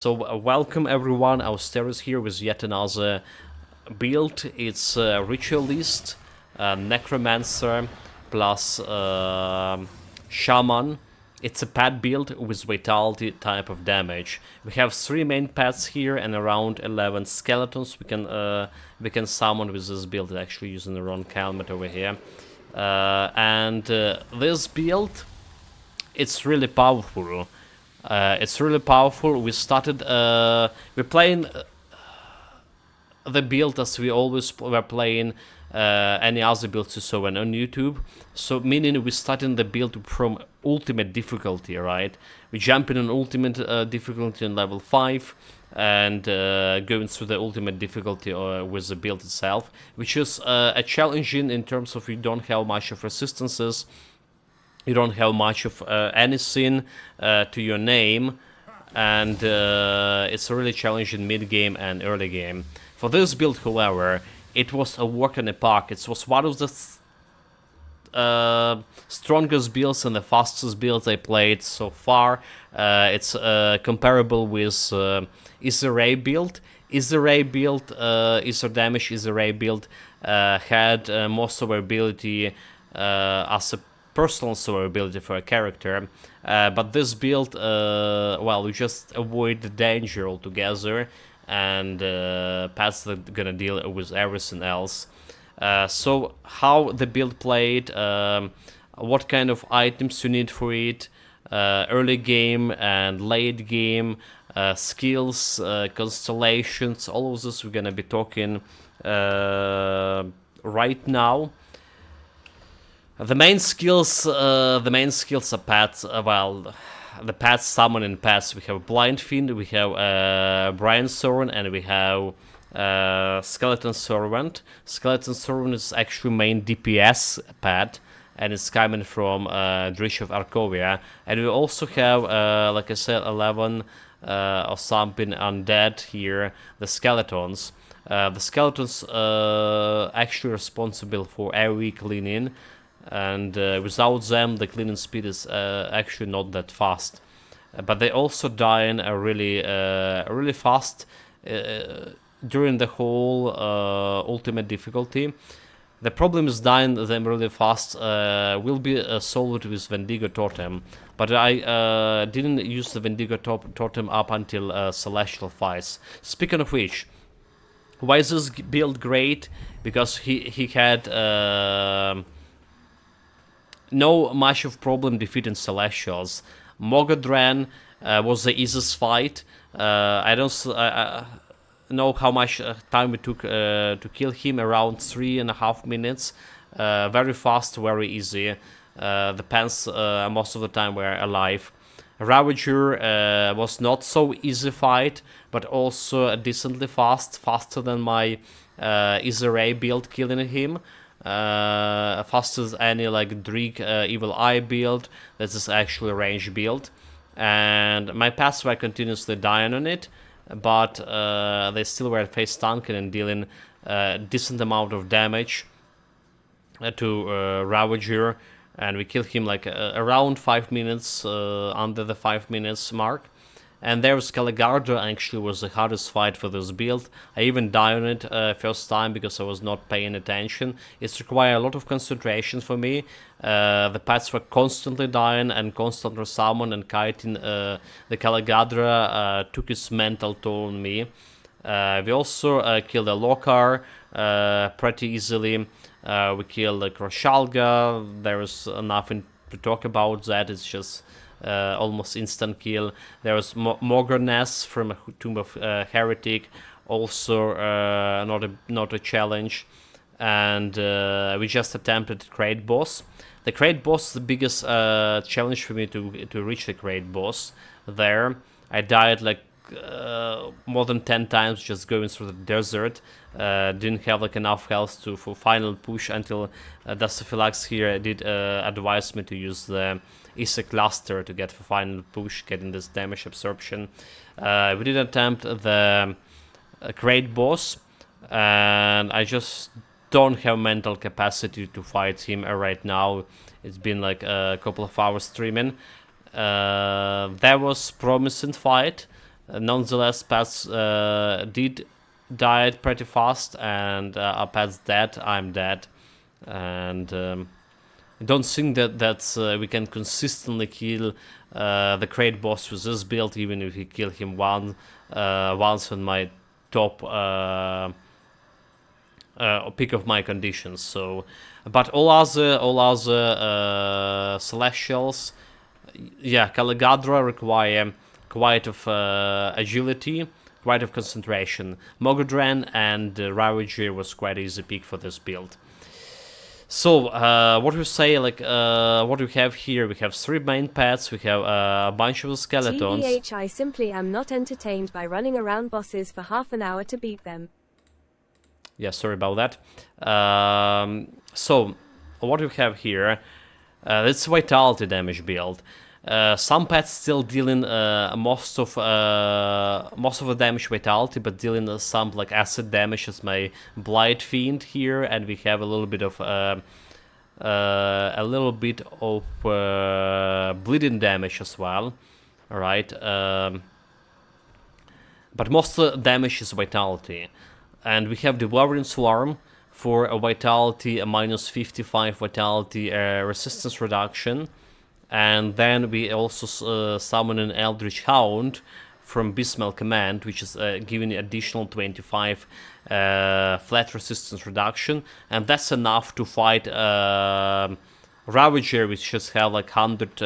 So welcome everyone, Austeris here with yet another build. It's Ritualist, Necromancer plus Shaman. It's a pet build with Vitality type of damage. We have 3 main pets here and around 11 skeletons we can summon with this build, actually using the wrong helmet over here. This build, it's really powerful. We started. We're playing the build as we always were playing any other builds you saw on YouTube. So meaning we starting the build from ultimate difficulty, right? We jump in on ultimate difficulty on level 5 and going through the ultimate difficulty with the build itself, which is a challenging in terms of you don't have much of resistances. You don't have much of anything to your name, and it's really challenging mid-game and early game. For this build, however, it was a walk in the park. It was one of the strongest builds and the fastest builds I played so far. It's comparable with Ether Ray build. Ether Ray build, Ether Damage Ether Ray build had more survivability as a personal survivability for a character, but this build, well, you just avoid the danger altogether, and pets that gonna deal with everything else. So how the build played, what kind of items you need for it, early game and late game, skills, constellations, all of this we're gonna be talking right now. The main skills are pets. The pets summoning pets. We have Blind Fiend, we have Brian Soren, and we have Skeleton Servant. Skeleton Servant is actually main DPS pet, and it's coming from Drish of Arkovia. And we also have, like I said, 11 or something undead here, the skeletons. The skeletons actually responsible for AoE cleaning, and without them the cleaning speed is actually not that fast, but they also die in really fast during the whole ultimate difficulty. The problem is dying them really fast will be solved with Vendigo Totem, but I didn't use the Vendigo Totem up until Celestial fights. Speaking of which, why is this build great? Because he had no much of problem defeating Celestials. Mogodran was the easiest fight. I don't know how much time we took to kill him, around 3.5 minutes. Very fast, very easy. The pants most of the time were alive. Ravager was not so easy fight, but also decently fast, faster than my Ether Ray build killing him. Faster as any like Dreek Evil Eye build. This is actually a range build, and my pets were continuously dying on it, but they still were face tanking and dealing decent amount of damage to Ravager, and we killed him like around 5 minutes, under the 5 minutes mark. And there's Caligardra actually was the hardest fight for this build. I even died on it first time because I was not paying attention. It required a lot of concentration for me. The pets were constantly dying and constantly summoned, and kiting the Caligardra took its mental toll on me. We also killed a Lokar pretty easily. We killed a Kroshalga. There was nothing to talk about that. It's just almost instant kill. There was Mogorness from a Tomb of Heretic, also not a challenge. And we just attempted Crate Boss. The Crate Boss is the biggest challenge for me to reach the Crate Boss. There, I died like more than 10 times just going through the desert. Didn't have like enough health for final push until Dasophilax here did advise me to use the Ether Cluster to get the final push, getting this damage absorption. We did attempt the Great Boss, and I just don't have mental capacity to fight him right now. It's been like a couple of hours streaming. That was promising fight. Nonetheless, pets did die pretty fast, and our pet's dead. I'm dead, and I don't think that we can consistently kill the crate boss with this build, even if we kill him once on my top pick of my conditions. So, but all other celestials, yeah, Caligadra require quite of agility, quite of concentration. Mogodran and Ravager was quite easy pick for this build. So, what we say, like, what we have here, we have 3 main pets, we have a bunch of skeletons. TBH, I simply am not entertained by running around bosses for half an hour to beat them. Yeah, sorry about that. So, what we have here, it's vitality damage build. Some pets still dealing most of the damage vitality, but dealing some like acid damage as my Blight Fiend here, and we have a little bit of bleeding damage as well. All right, but most of the damage is vitality, and we have Devouring Swarm for a vitality, a minus 55 vitality resistance reduction. And then we also summon an Eldritch Hound from Bismel Command, which is giving additional 25 flat resistance reduction, and that's enough to fight Ravager, which just have like 100,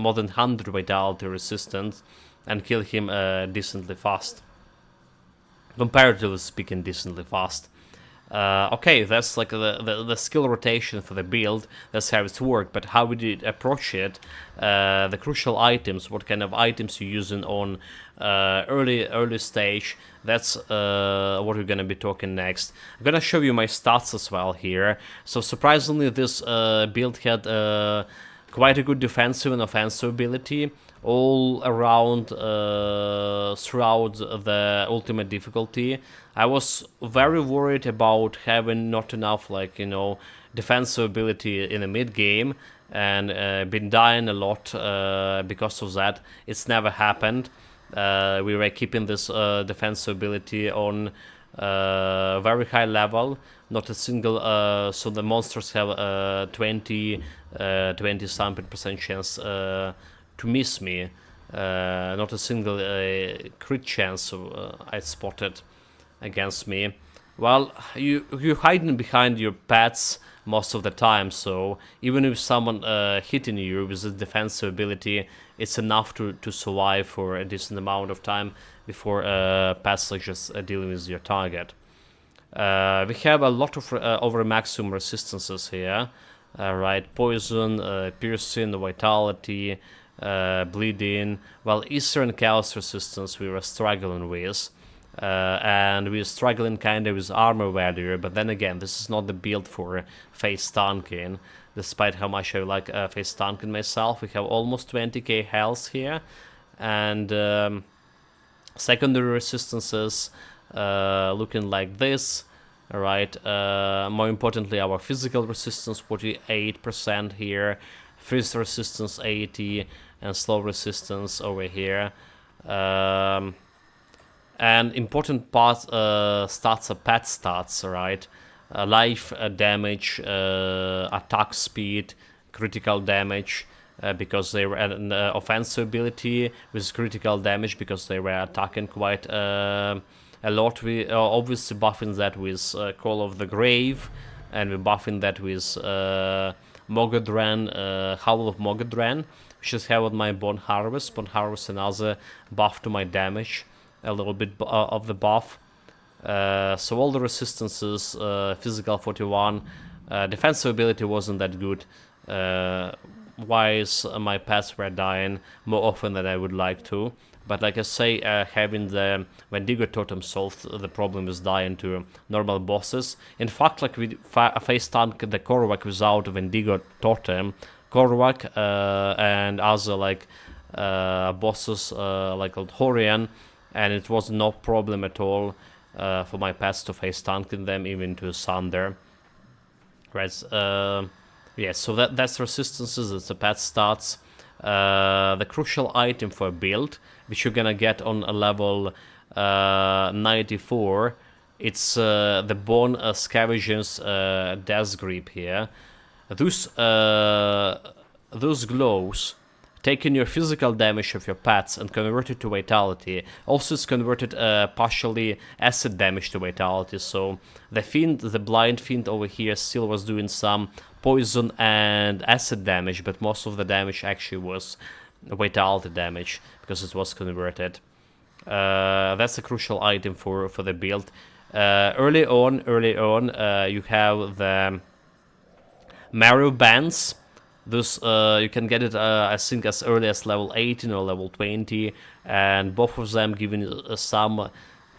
more than 100 vitality resistance, and kill him decently fast. Comparatively speaking, decently fast. Okay, that's like the skill rotation for the build. That's how it's worked. But how we did approach it, the crucial items, what kind of items you're using on early stage. That's what we're gonna be talking next. I'm gonna show you my stats as well here. So surprisingly, this build had quite a good defensive and offensive ability all around throughout the ultimate difficulty. I was very worried about having not enough, like, defensive ability in the mid game, and been dying a lot because of that. It's never happened. We were keeping this defensive ability on very high level. Not a single, so the monsters have 20 something percent chance to miss me. Not a single crit chance I spotted against me. Well, you're hiding behind your pets most of the time, so even if someone hitting you with a defensive ability, it's enough to survive for a decent amount of time before pets are just dealing with your target. We have a lot of over maximum resistances here. Right, poison, piercing, vitality, bleeding. Well, Ether and Chaos resistance we were struggling with. And we're struggling kind of with armor value, but then again, this is not the build for face tanking. Despite how much I like face tanking myself, we have almost 20k health here, and secondary resistances looking like this. All right. More importantly, our physical resistance 48% here, freeze resistance 80, and slow resistance over here. And important part stats are pet stats, right? Life damage, attack speed, critical damage, because they were an offensive ability with critical damage because they were attacking quite a lot. We obviously buffing that with Call of the Grave, and we're buffing that with Mogodran, Howl of Mogodran, which is have on my Bone Harvest. Bone Harvest another buff to my damage. A little bit of the buff. So all the resistances, physical 41, defensive ability wasn't that good. Wise, my pets were dying more often than I would like to. But like I say, having the Wendigo Totem solved the problem with dying to normal bosses. In fact, like we face tank the Korvac without Wendigo Totem, Korvac and other like bosses like Horian, and it was no problem at all for my pets to face tanking them even to Sunder. Right, yeah, so that's resistances, it's the pet stats. the crucial item for a build, which you're gonna get on a level 94. It's the Bone Scavenger's Death Grip here. Those glows taking your physical damage of your pets and convert it to vitality. Also, it's converted partially acid damage to vitality. So the fiend, the blind fiend over here, still was doing some poison and acid damage, but most of the damage actually was vitality damage because it was converted. That's a crucial item for the build. Early on, you have the marrow bands. This you can get it, I think, as early as level 18 or level 20, and both of them giving some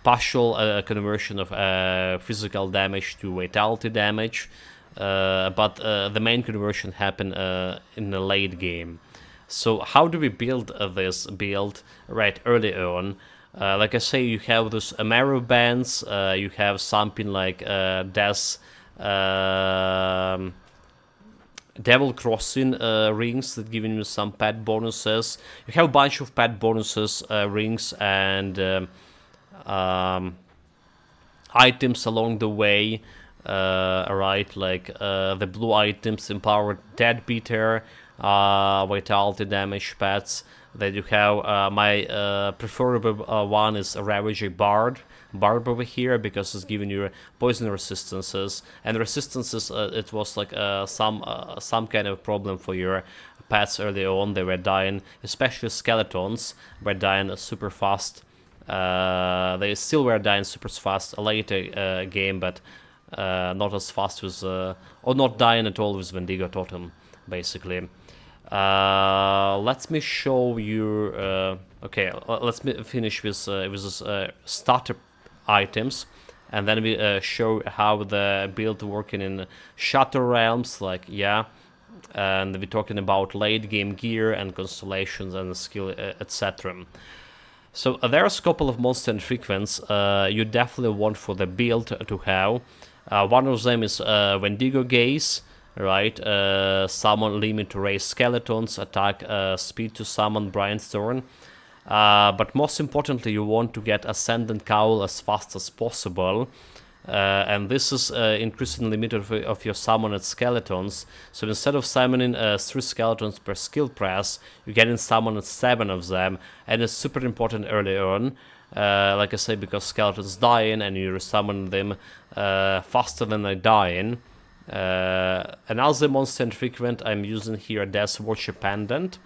partial conversion of physical damage to vitality damage, but the main conversion happened in the late game. So how do we build this build right early on? Like I say, you have those marrow bands, you have something like death. Devil Crossing rings that giving you some pet bonuses. You have a bunch of pet bonuses, rings, and items along the way. Right, like the blue items, Empowered Dead Beater, vitality damage pets. Then you have my preferable one is Ravager Barb over here, because it's giving you poison resistances, and resistances it was like some kind of problem for your pets early on. They were dying, especially skeletons were dying super fast. They still were dying super fast later game, but not as fast with or not dying at all with Wendigo Totem, basically. Let me show you. Okay, let's finish with this starter items, and then we show how the build working in Shatter Realms, like, yeah, and we're talking about late game gear and constellations and skill, etc. So there's a couple of monster and frequents you definitely want for the build to have. One of them is Wendigo Gaze, right? Summon limit to raise skeletons, attack speed to summon Brainstorm. But most importantly, you want to get Ascendant Cowl as fast as possible. And this is increasing the limit of your summoned skeletons. So instead of summoning 3 skeletons per skill press, you get in summoned 7 of them. And it's super important early on. Like I say, because skeletons dying and you resummon them faster than they dying. Another monster and frequent I'm using here, Death Watcher Pendant.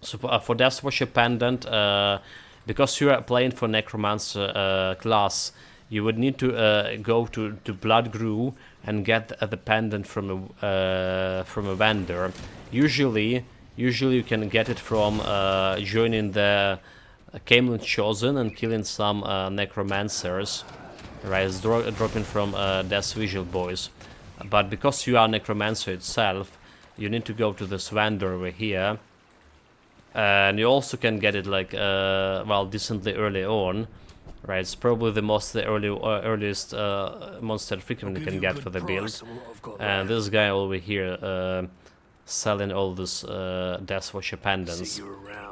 So for Death Watcher Pendant, because you are playing for Necromancer class, you would need to go to Blood Grew and get the pendant from a vendor. Usually you can get it from joining the Camelot Chosen and killing some Necromancers, right? It's dropping from Death Visual Boys. But because you are Necromancer itself, you need to go to this vendor over here. And you also can get it like, well, decently early on. Right, it's probably the earliest monster frequent you can get for the build. And this guy over here selling all this Death Watcher pendants.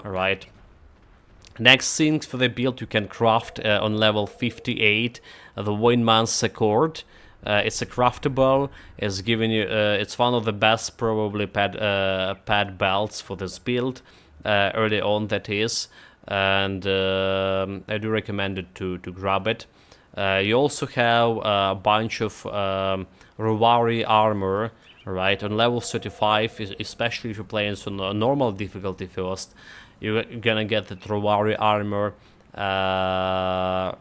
Alright. Next thing for the build you can craft on level 58 the Voidman's Cord. It's a craftable. It's giving you. It's one of the best probably pad belts for this build. Early on, that is. And I do recommend it to grab it. You also have a bunch of Ruvari armor, right? On level 35, especially if you're playing on a normal difficulty first, you're gonna get the Ruvari armor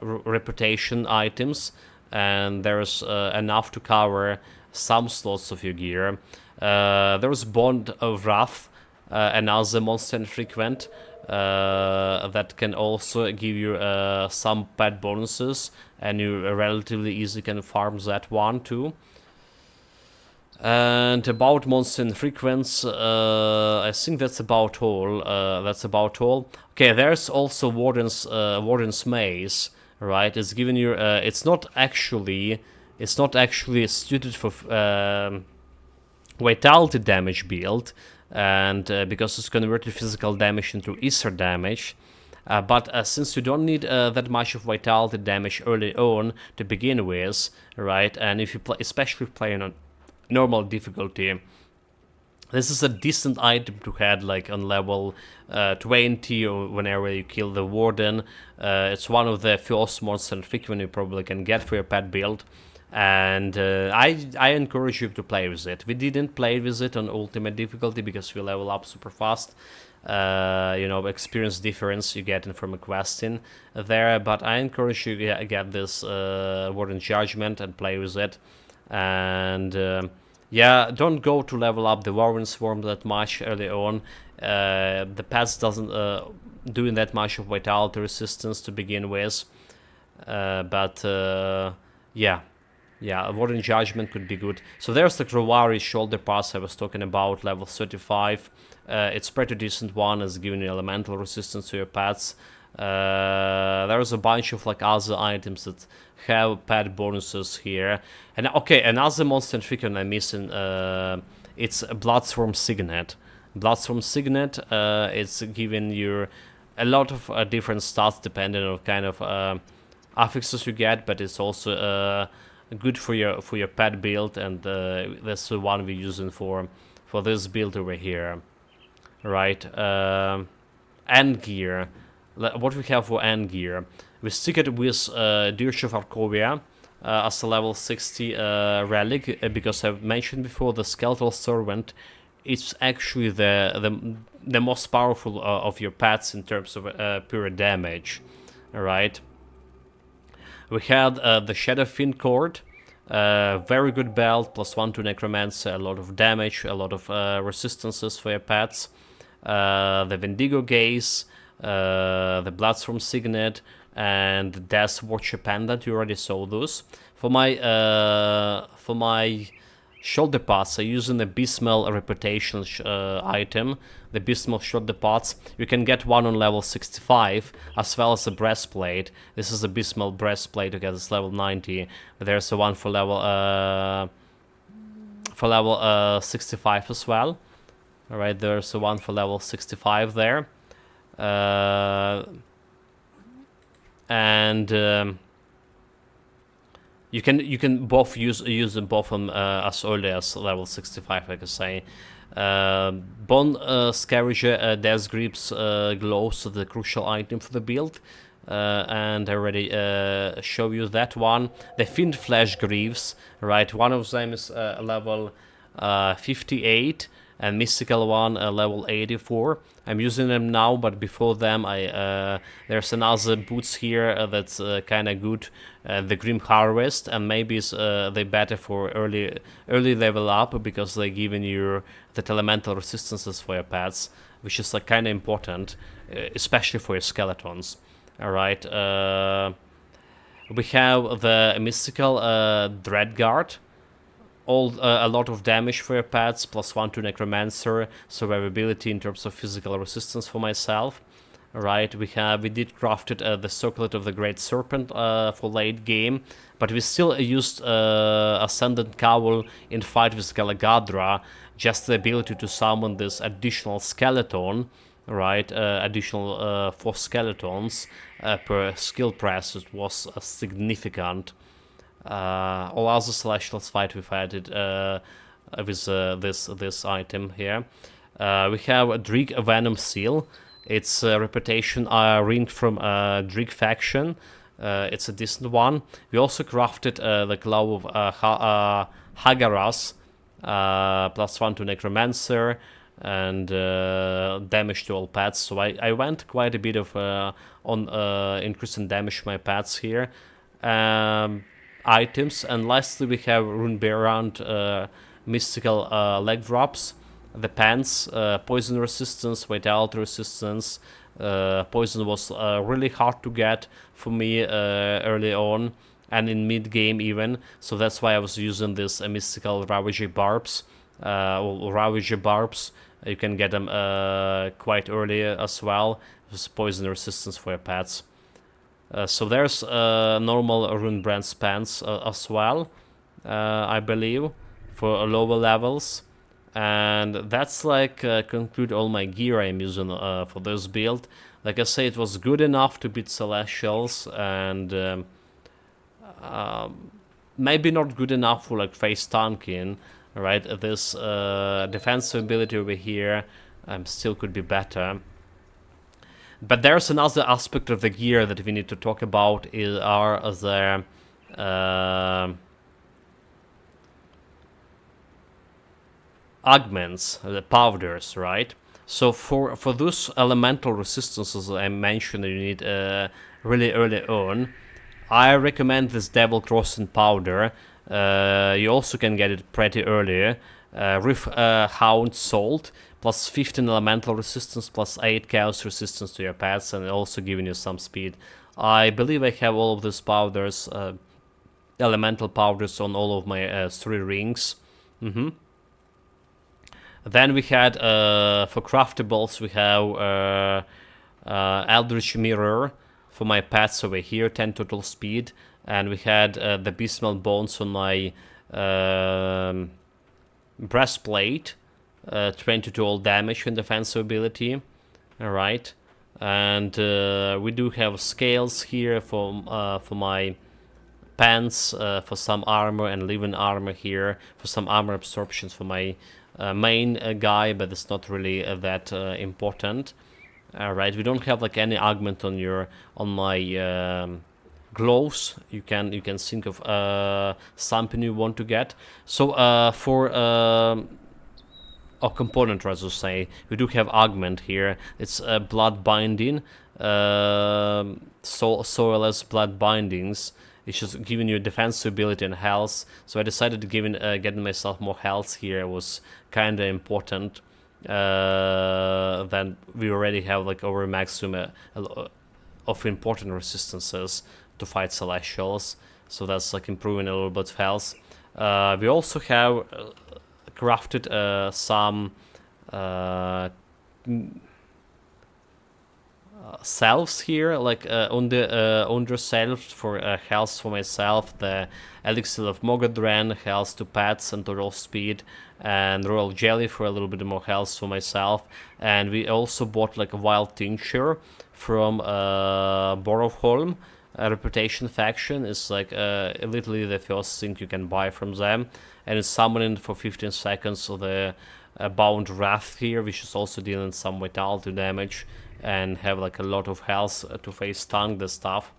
reputation items, and there's enough to cover some slots of your gear. There's Bond of Wrath, another monster and frequent. That can also give you some pet bonuses, and you relatively easily can farm that one too. And about monster and frequents, I think that's about all. Okay, there's also Warden's Maze, right? It's giving you. It's not actually suited for vitality damage build. and because it's converted physical damage into ether damage. But since you don't need that much of vitality damage early on to begin with, right? And if you play, especially if playing on normal difficulty, this is a decent item to have like on level 20 or whenever you kill the warden. It's one of the first monster frequent you probably can get for your pet build. And I encourage you to play with it. We didn't play with it on ultimate difficulty because we level up super fast. Experience difference you get from a questing there, but I encourage you to get this Warden Judgment and play with it. And don't go to level up the Warden Swarm that much early on. The pets doesn't doing that much of vitality resistance to begin with, Warden Judgment could be good. So there's the Krovari's Shoulder Pass I was talking about, level 35. It's pretty decent one, as giving you elemental resistance to your pets. There's a bunch of like other items that have pet bonuses here. And okay, another monster frequent I'm missing, it's Bloodswarm Signet. Bloodswarm Signet, it's giving you a lot of different stats depending on kind of affixes you get, but it's also good for your pet build, and that's the one we're using for this build over here, right? End gear. What we have for end gear, we stick it with Dirge of Arkovia as a level 60 relic, because I've mentioned before the Skeletal Servant. It's actually the most powerful of your pets in terms of pure damage, right? We had the Shadow Fiend Cord, very good belt, +1 to Necromancer, a lot of damage, a lot of resistances for your pets. The Vendigo Gaze, the Bloodstorm Signet, and the Death Watcher Pendant. You already saw those. For my shoulder pads, I'm using the Abysmal Reputation item, the Abysmal Shoulder Pads. You can get one on level 65, as well as a breastplate. This is Abysmal Breastplate, okay, it's level 90. But there's a one for level 65 as well. Alright, there's a one for level 65 there. You can both use them both as early as level 65, like I say. Bone Scavenger Death Grips Glows, so the crucial item for the build. And I already show you that one. The Fiend Flesh Greaves, right? One of them is level 58, and mystical one level 84. I'm using them now, but before them there's another boots here that's kind of good, the Grim Harvest, and maybe they better for early level up, because they're giving you that elemental resistances for your pets, which is like kind of important, especially for your skeletons. All right, we have the mystical Dreadguard. A lot of damage for your pets, +1 to Necromancer, survivability in terms of physical resistance for myself. Right, we did crafted the Circlet of the Great Serpent for late game, but we still used Ascendant Cowl in fight with Galagadra, just the ability to summon this additional skeleton, right? Additional 4 skeletons per skill press. It was significant. All other Celestials fight we've added with this item here. We have a Drig Venom Seal. It's a reputation ring from Drig faction. It's a decent one. We also crafted the Glove of Hagaras, +1 to Necromancer, and damage to all pets. So I went quite a bit of on increasing damage to my pets here. Items, and lastly we have Runeberrant mystical leg drops, the pants, poison resistance, vitality resistance. Poison was really hard to get for me early on and in mid game even, so that's why I was using this mystical Ravager Barbs. Ravager Barbs, you can get them quite early as well, with poison resistance for your pets. So there's normal Runebrand spans as well, I believe, for lower levels. And that's like conclude all my gear I'm using for this build. Like I say, it was good enough to beat Celestials, and maybe not good enough for like face tanking, right? This defensive ability over here still could be better. But there's another aspect of the gear that we need to talk about are the augments, the powders, right? So for those elemental resistances I mentioned you need really early on, I recommend this Devil Crossing powder. You also can get it pretty early. Riff Hound Salt, plus 15 elemental resistance, plus 8 chaos resistance to your pets, and also giving you some speed. I believe I have all of these powders, elemental powders, on all of my 3 rings. Then we had, for craftables, we have Eldritch Mirror for my pets over here, 10 total speed. And we had the Beastmelt Bones on my breastplate, 22 all damage and defensive ability. Alright. And we do have scales here for my pants, for some armor, and living armor here, for some armor absorptions for my main guy, but it's not really that important. Alright, we don't have like any augment on my gloves. You can think of something you want to get. So for or component, rather say, we do have augment here. It's blood binding, soilless blood bindings. It's just giving you defensive ability and health. So I decided to getting myself more health here was kind of important. Then we already have like over maximum of important resistances to fight Celestials. So that's like improving a little bit of health. We also have crafted some selves here, like on the self for health for myself, the elixir of Mogadren, health to pets and total speed, and royal jelly for a little bit more health for myself. And we also bought like a wild tincture from Borrowholm. Reputation faction is like literally the first thing you can buy from them, and it's summoning for 15 seconds of the bound wrath here, which is also dealing some vitality damage and have like a lot of health to face tank the stuff.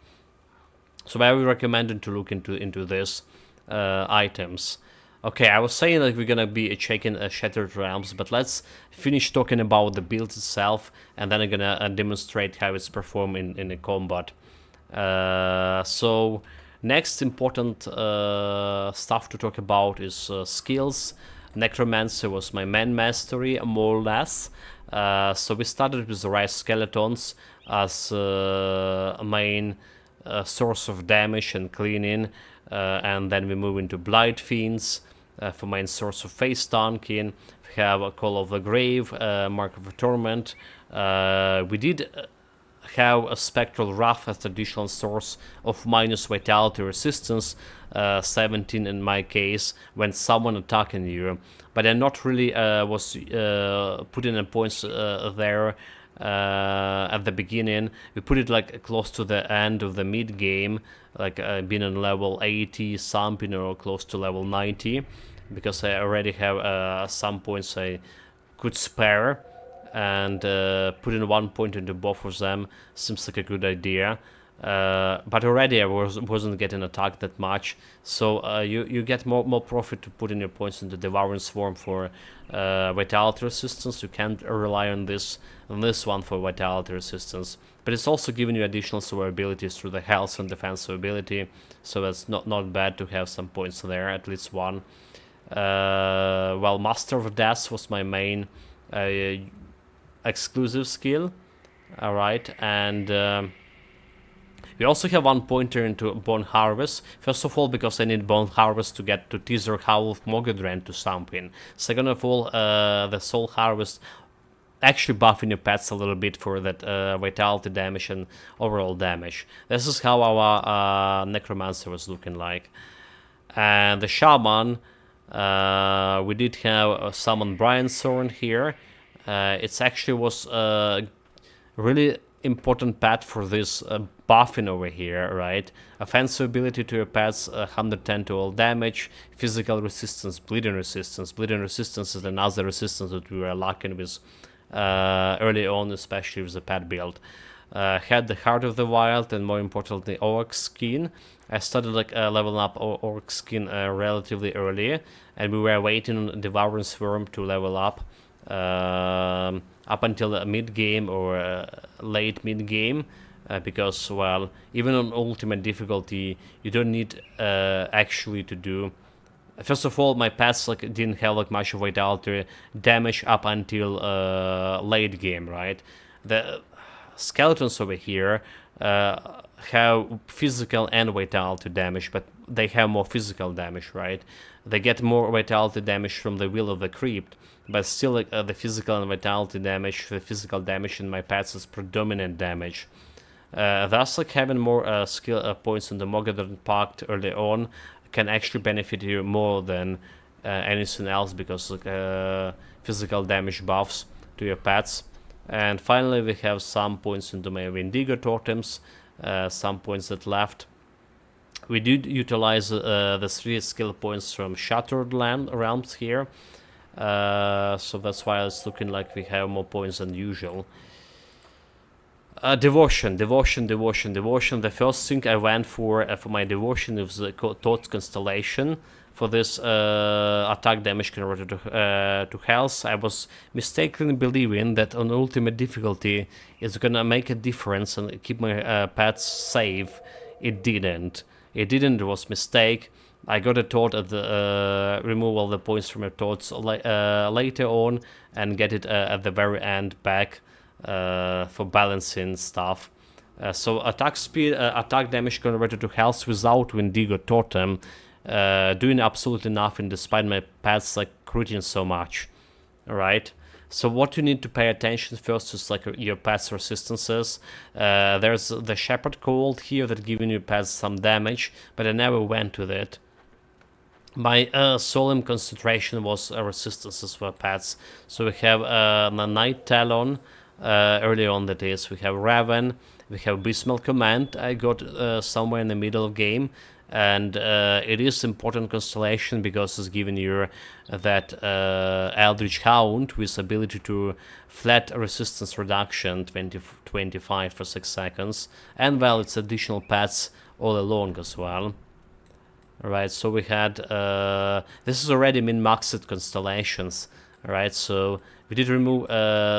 So I would recommend to look into this items. Okay, I was saying like we're gonna be checking Shattered Realms, but let's finish talking about the build itself, and then I'm gonna demonstrate how it's performed in the combat. So next important stuff to talk about is skills. Necromancer was my main mastery, more or less. So we started with the Rise Skeletons as a main source of damage and cleaning, and then we move into Blight Fiends for main source of face tanking. We have a Call of the Grave, Mark of Torment. We did have a Spectral Wrath as additional source of minus vitality resistance, 17 in my case, when someone attacking you. But I not really was putting in points there at the beginning. We put it like close to the end of the mid game, like being on level 80 something or close to level 90, because I already have some points I could spare, and putting 1 point into both of them seems like a good idea. But already I wasn't getting attacked that much, so you get more profit to put in your points into Devouring Swarm for vitality resistance. You can't rely on this one for vitality resistance, but it's also giving you additional survivabilities through the health and defensive ability, so that's not bad to have some points there, at least one. Well, Master of Death was my main exclusive skill. Alright, and we also have 1 pointer into Bone Harvest. First of all, because I need Bone Harvest to get to Teaser Howl of Mogadren to something. Second of all, the Soul Harvest actually buffing your pets a little bit for that vitality damage and overall damage. This is how our Necromancer was looking like. And the Shaman We did have summon Brian Thorn here. It actually was really important pet for this buffing over here, right? Offensive ability to your pets, 110 to all damage, physical resistance, bleeding resistance. Bleeding resistance is another resistance that we were lacking with early on, especially with the pet build. Had the Heart of the Wild and more importantly Orc Skin. I started leveling up Orc Skin relatively early, and we were waiting on Devouring Swarm to level up until mid game or late mid game, because well, even on ultimate difficulty, you don't need actually to do. First of all, my pets didn't have much of vitality damage up until late game, right? The skeletons over here have physical and vitality damage, but they have more physical damage, right? They get more vitality damage from the Will of the Crypt, but still the physical and vitality damage, the physical damage in my pets is predominant damage. Thus, having more skill points in the Mogadron Pact early on can actually benefit you more than anything else, because physical damage buffs to your pets. And finally, we have some points into my Wendigo totems, some points that left. We did utilize the 3 skill points from Shattered Realms here, so that's why it's looking like we have more points than usual. Devotion. The first thing I went for my devotion is the Thought Constellation. For this attack damage converted to health, I was mistakenly believing that on ultimate difficulty it's gonna make a difference and keep my pets safe. It didn't. It was mistake. I got a thought at the removal of the points from your thoughts later on, and get it at the very end back for balancing stuff. So attack speed, attack damage converted to health without Wendigo Totem, doing absolutely nothing despite my pets critting so much. Alright, so what you need to pay attention first is your pets' resistances. There's the Shepherd Cold here that giving your pets some damage, but I never went with it. My Solemn Concentration was resistances for pets. So we have the Night Talon, early on that is. We have Raven, we have Abysmal Command I got somewhere in the middle of game, and it is important constellation because it's giving you that Eldritch Hound with ability to flat resistance reduction 25 for 6 seconds, and well, it's additional pets all along as well. Alright, so we had this is already min-maxed constellations. Alright, so we did remove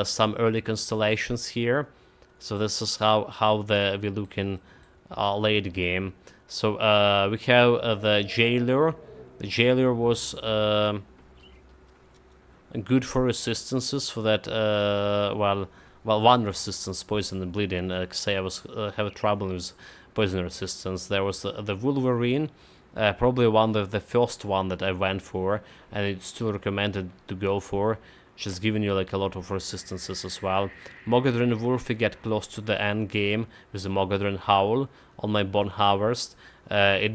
some early constellations here. So this is how we look in late game. So we have the Jailer. The Jailer was good for resistances for that. Well, one resistance, poison and bleeding. Say I was have trouble with poison resistance. There was the Wolverine. Probably the first one that I went for, and it's still recommended to go for. Just giving you a lot of resistances as well. Mogadron Wolf, we get close to the end game with the Mogadron Howl on my Bone Harvest. It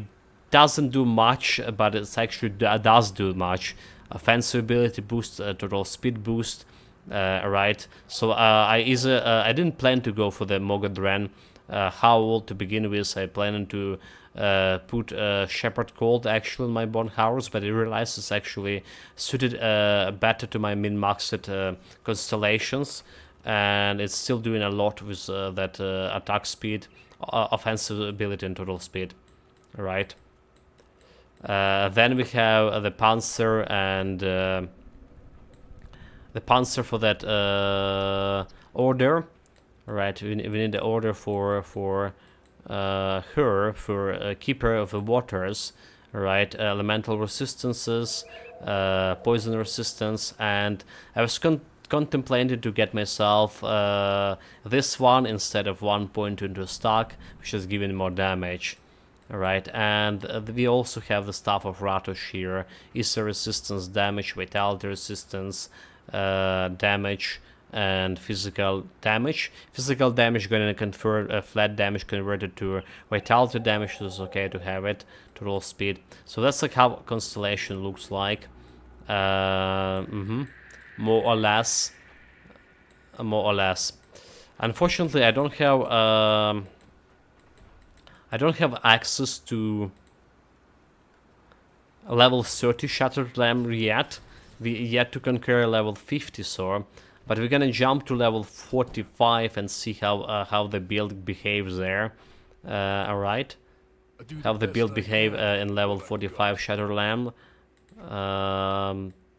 doesn't do much, but it actually does do much. Offensive ability boost, total speed boost. Right, so I didn't plan to go for the Mogadron Howl to begin with. I planned to put Shepherd Cold actually in my Bone Harvest, but I realized it's actually suited better to my min-maxed constellations, and it's still doing a lot with that attack speed, offensive ability, and total speed. Right. Then we have the Panzer and the Panzer for that order. Right, we need the order for her, for Keeper of the Waters, right? Elemental resistances, poison resistance, and I was contemplating to get myself this one instead of 1 point into stock, which is giving more damage. Alright, and we also have the Staff of Ratosh here. Ether resistance, damage, vitality resistance, damage, and physical damage. Physical damage gonna convert flat damage converted to vitality damage, so it's okay to have it. Total speed. So that's like how constellation looks like. More or less. More or less. Unfortunately, I don't have access to a level 30 Shattered Lamb yet. We yet to conquer level 50 Sword, but we're gonna jump to level 45 and see how the build behaves there. Alright, how the build behave in level 45 Shattered Lamb.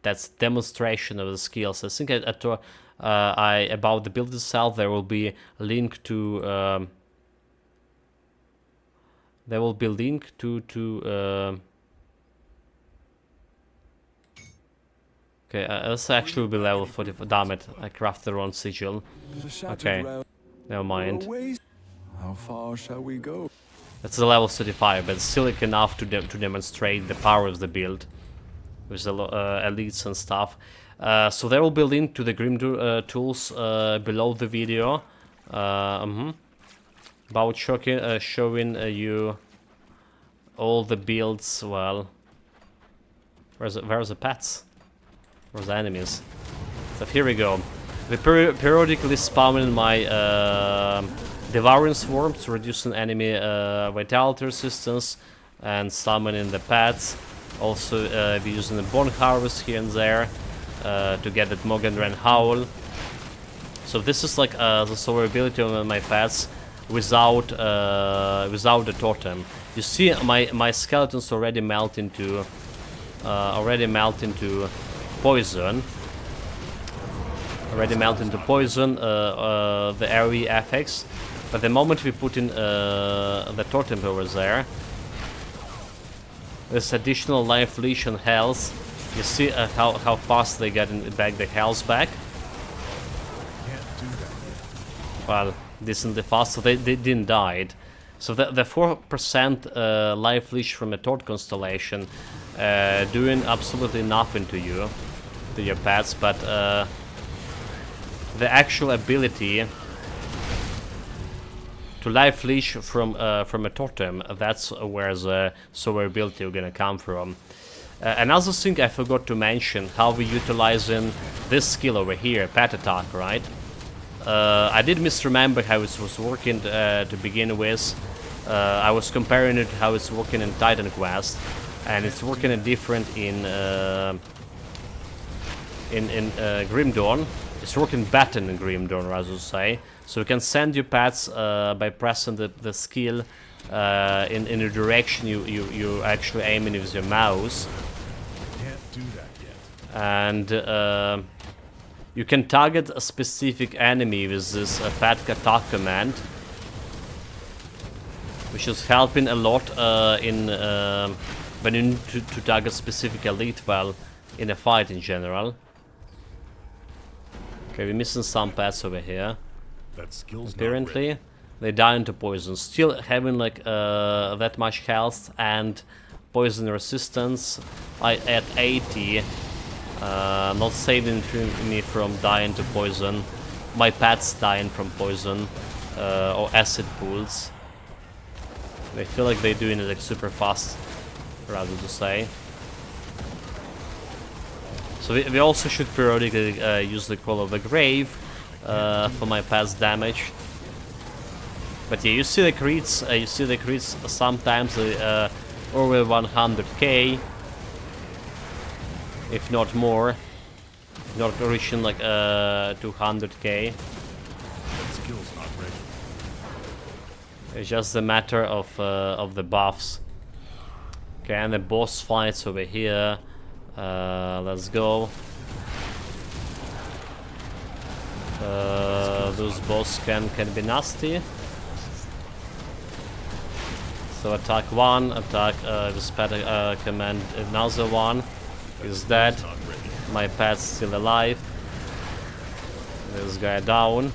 That's demonstration of the skills. I think about the build itself there will be a link to okay, this actually will be level 44. Damn it, I crafted the wrong sigil. Okay, never mind. How far shall we go? That's a level 35, but still enough to demonstrate the power of the build with the elites and stuff. So there will be a link to the Grim tools below the video. About showing you all the builds. Well, where's the pets? Where's the enemies? So here we go. We periodically spawn my devouring swarms, reducing enemy vitality resistance, and summoning the pets. Also, be using the bone harvest here and there to get that Mogandran howl. So this is like the survivability of my pets without the totem. You see, my skeletons already melt into poison. Already melt into poison. The AoE effects. But the moment we put in the totem over there, this additional life leash and health. You see how fast they get back the health back. Well, decently fast, so they didn't die. So the 4% life leash from a Tord constellation doing absolutely nothing to your pets, but the actual ability to life leash from a totem, that's where the survivability is gonna come from. Another thing I forgot to mention, how we utilizing this skill over here, pet attack, right? I did misremember how it was working to begin with. I was comparing it to how it's working in Titan Quest, and it's working different in Grim Dawn. It's working better in Grim Dawn, as I say. So you can send your pets by pressing the skill in the direction you actually aiming with your mouse. Can't do that yet. And you can target a specific enemy with this pet attack command, which is helping a lot in when you need to target specific elite, well, in a fight in general. Okay, we're missing some pets over here. That skill's Apparently, they die into poison. Still having like that much health and poison resistance. At 80, not saving me from dying to poison. My pets dying from poison or acid pools. They feel like they're doing it like super fast, rather to say. So we also should periodically use the Call of the Grave for my past damage. But yeah, you see the crits sometimes over 100k, if not more, not reaching like 200k. That skill's not ready. It's just a matter of the buffs. Okay, and the boss fights over here. Let's go. Those boss can be nasty. So attack one, attack with pet command another one is dead. My pet's still alive. This guy down.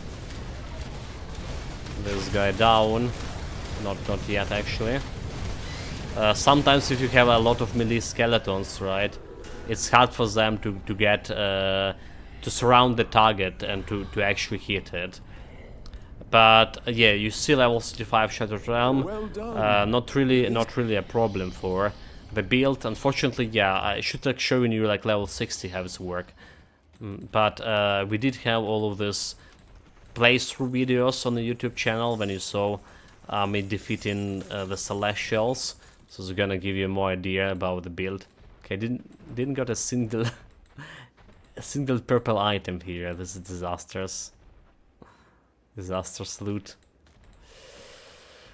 This guy down. Not yet actually. Sometimes if you have a lot of melee skeletons, right, it's hard for them to get surround the target and to actually hit it. But yeah, you see level 65 Shattered Realm, Well done. not really a problem for the build. Unfortunately, yeah, I should have shown you like level 60 how it's work. But we did have all of this playthrough videos on the YouTube channel when you saw me defeating the Celestials, so it's gonna give you more idea about the build. Okay, didn't got a single a single purple item here. This is disastrous. Disastrous loot.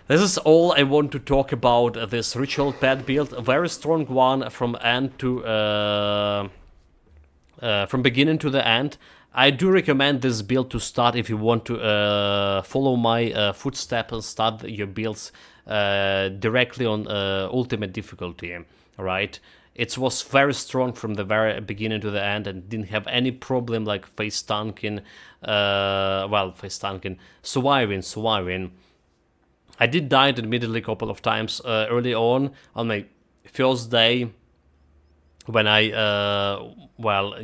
This is all I want to talk about this ritual pet build. A very strong one from end to from beginning to the end. I do recommend this build to start if you want to follow my footsteps and start your builds directly on ultimate difficulty. Right? It was very strong from the very beginning to the end and didn't have any problem like face tanking, surviving. I did die admittedly a couple of times early on my first day when I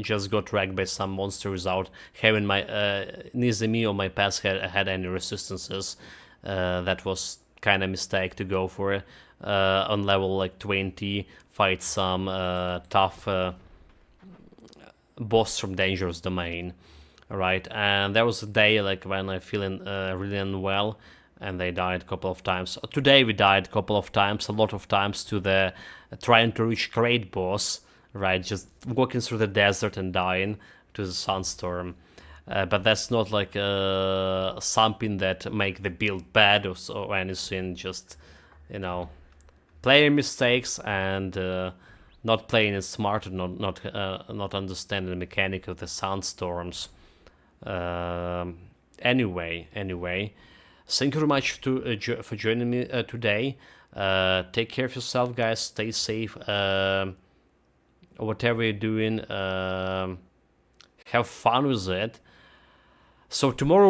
just got wrecked by some monster without having my neither me or my pass had any resistances. That was kind of mistake to go for it. On level like 20, fight some tough boss from Dangerous Domain, right? And there was a day like when I feeling really unwell, and they died a couple of times. Today we died a couple of times, a lot of times to the trying to reach Great Boss, right? Just walking through the desert and dying to the Sunstorm. But that's not like something that make the build bad or anything. Just, you know, playing mistakes and not playing it smart and not understanding the mechanic of the Sunstorms. Anyway, thank you very much for joining me today. Take care of yourself, guys. Stay safe. Whatever you're doing, have fun with it. So tomorrow